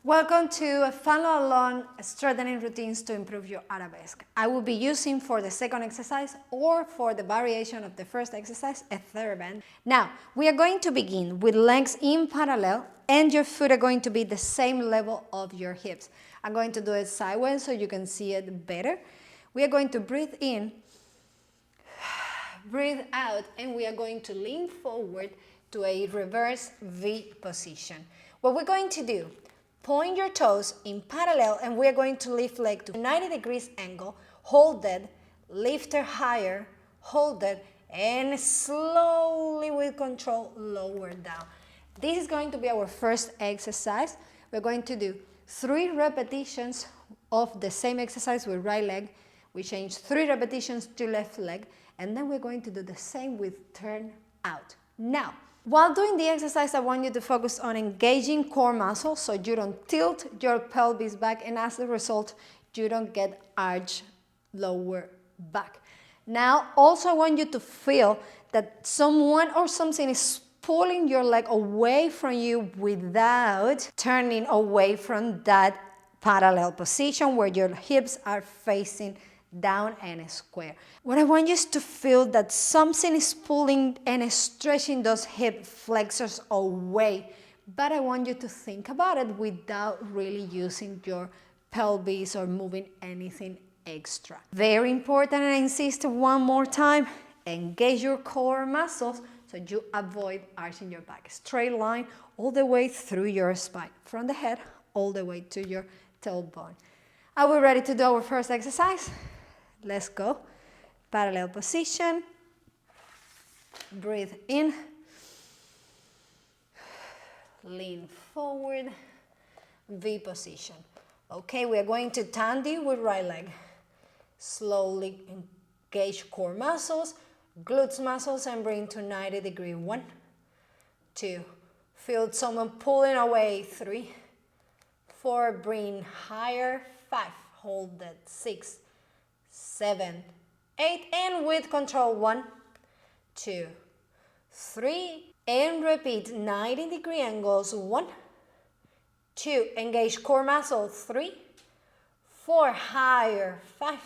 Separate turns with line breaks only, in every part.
Welcome to Follow Along Strengthening Routines to Improve Your Arabesque. I will be using for the second exercise or for the variation of the first exercise, a TheraBand. Now, we are going to begin with legs in parallel and your feet are going to be the same level of your hips. I'm going to do it sideways so you can see it better. We are going to breathe in, breathe out, and we are going to lean forward to a reverse V position. What we're going to do, point your toes in parallel and we're going to lift leg to a 90 degrees angle, hold it, lift it higher, hold it, and slowly with control lower down. This is going to be our first exercise. We're going to do 3 repetitions of the same exercise with right leg. We change 3 repetitions to left leg, and then we're going to do the same with turn out. Now, while doing the exercise, I want you to focus on engaging core muscles so you don't tilt your pelvis back, and as a result, you don't get arched lower back. Now, also I want you to feel that someone or something is pulling your leg away from you without turning away from that parallel position where your hips are facing down and square. What I want you is to feel that something is pulling and stretching those hip flexors away, but I want you to think about it without really using your pelvis or moving anything extra. Very important, and I insist one more time, engage your core muscles so you avoid arching your back. Straight line all the way through your spine, from the head all the way to your tailbone. Are we ready to do our first exercise? Let's go. Parallel position. Breathe in. Lean forward. V position. Okay, we are going to tandy with right leg. Slowly engage core muscles, glutes muscles, and bring to 90 degree. 1, 2. Feel someone pulling away. 3, 4. Bring higher. 5. Hold that. 6, 7, 8, and with control. 1, 2, 3, and repeat 90 degree angles. 1, 2, engage core muscle. 3, 4, higher. 5,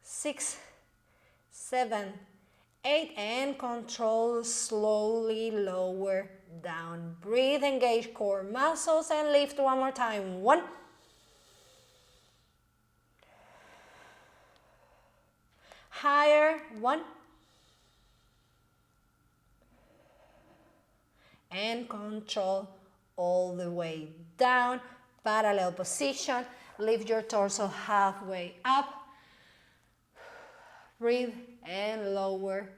6, 7, 8, and control slowly lower down. Breathe, engage core muscles, and lift one more time. 1, higher. 1, and control all the way down. Parallel position. Lift your torso halfway up. Breathe and lower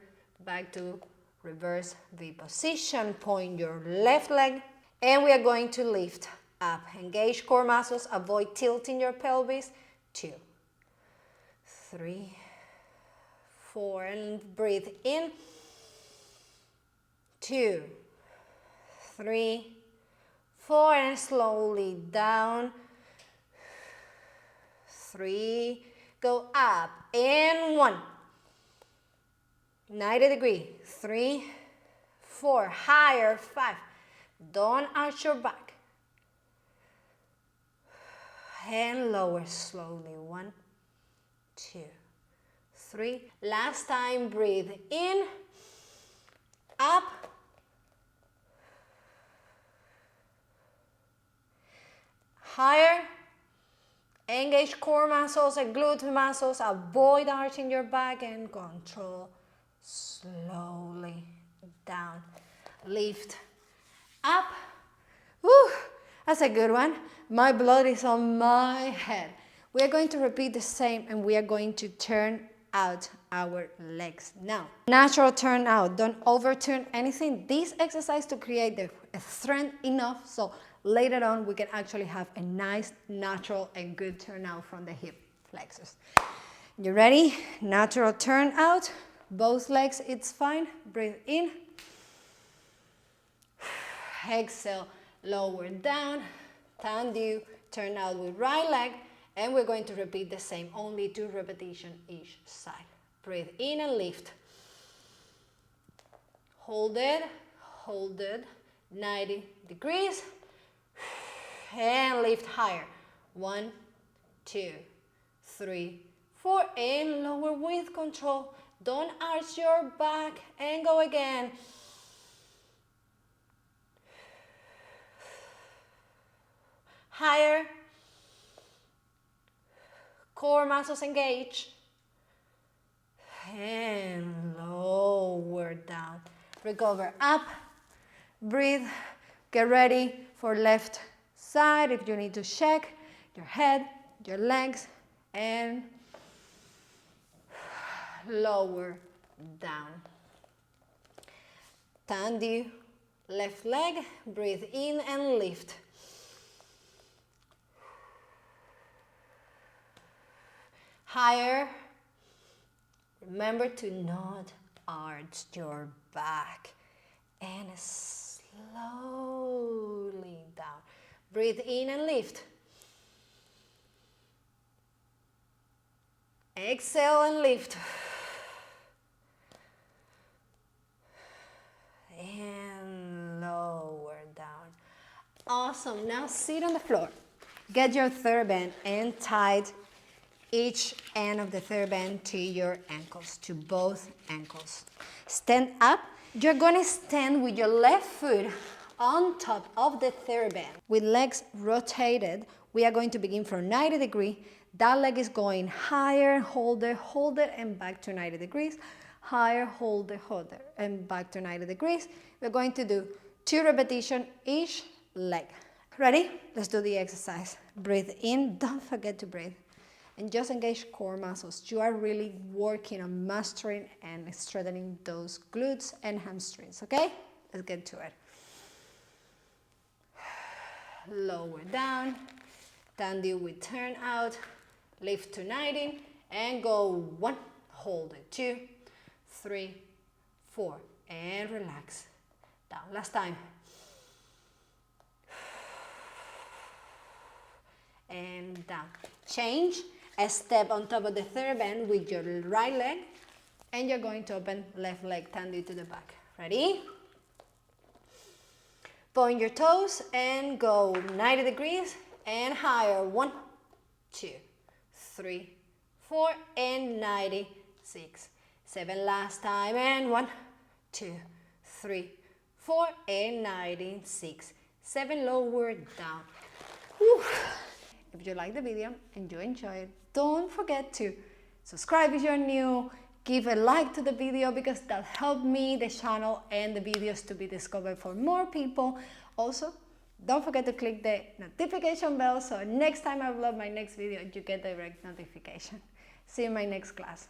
back to reverse V position. Point your left leg and we are going to lift up. Engage core muscles. Avoid tilting your pelvis. 2, 3, 4, and breathe in. 2, 3, 4, and slowly down. 3, go up, and 1. 90 degree. 3, 4, higher. 5. Don't arch your back. And lower slowly. 1, 2, 3. Last time, breathe in, up, higher. Engage core muscles and glute muscles. Avoid arching your back and control slowly down. Lift up. Woo, that's a good one. My blood is on my head. We are going to repeat the same and we are going to turn out our legs. Now, natural turn out. Don't overturn anything. This exercise to create the strength enough so later on we can actually have a nice, natural, and good turnout from the hip flexors. You ready? Natural turn out. Both legs, it's fine. Breathe in. Exhale, lower down. Tandu, turn out with right leg. And we're going to repeat the same, only 2 repetitions each side. Breathe in and lift. Hold it, 90 degrees. and lift higher. 1, 2, 3, 4, and lower with control. Don't arch your back, and go again. Higher. Core muscles engage. And lower down. Recover up. Breathe. Get ready for left side if you need to shake your head, your legs, and lower down. Tandy, left leg, breathe in and lift. Higher. Remember to not arch your back. And slowly down. Breathe in and lift. Exhale and lift. And lower down. Awesome. Now sit on the floor. Get your TheraBand and tie each end of the TheraBand to your ankles, to both ankles. Stand up. You're going to stand with your left foot on top of the TheraBand. With legs rotated, we are going to begin from 90 degrees. That leg is going higher, hold it, and back to 90 degrees. Higher, hold it, and back to 90 degrees. We're going to do 2 repetitions each leg. Ready? Let's do the exercise. Breathe in. Don't forget to breathe. And just engage core muscles. You are really working on mastering and strengthening those glutes and hamstrings, okay? Let's get to it. Lower down. Tandy with turn out. Lift to 90 and go 1. Hold it. 2, 3, 4, and relax. Down. Last time. And down. Change. A step on top of the TheraBand with your right leg, and you're going to open left leg, Tandy to the back. Ready? Point your toes and go 90 degrees and higher. 1, 2, 3, 4, and 90, 6, 7. Last time, and 1, 2, 3, 4, and 90, 6, 7. Lower down. Whew. If you like the video and you enjoy it, don't forget to subscribe if you're new, give a like to the video because that helps me, the channel, and the videos to be discovered for more people. Also, don't forget to click the notification bell so next time I upload my next video, you get direct notification. See you in my next class.